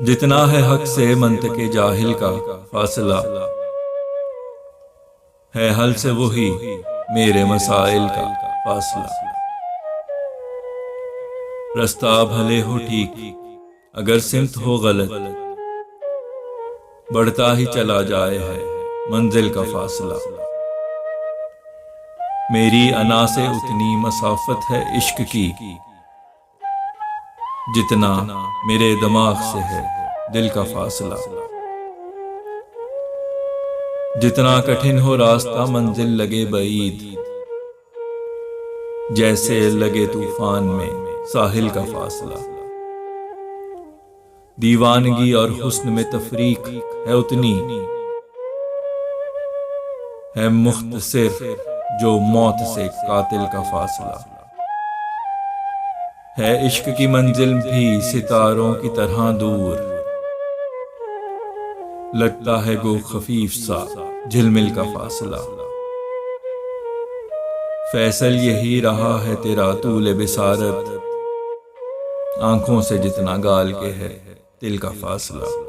जितना है हक से मंतके जाहिल का फासला, है हल से वही मेरे मसाइल का फासला। रास्ता भले हो ठीक अगर सिमत हो गलत, बढ़ता ही चला जाए है मंजिल का फासला। मेरी अना से उतनी मसाफत है इश्क की, जितना मेरे दिमाग से है दिल का फासला। जितना कठिन हो रास्ता मंजिल लगे बईद, जैसे लगे तूफान में साहिल का फासला। दीवानगी और हुस्न में तफरीक है उतनी, है मुख्तसिर जो मौत से कातिल का फासला। है इश्क की मंजिल भी सितारों की तरह दूर, लगता है गो खफीफ सा झिलमिल का फासला। फैसल यही रहा है तेरा तूले बिसारत, आंखों से जितना गाल के है दिल का फासला।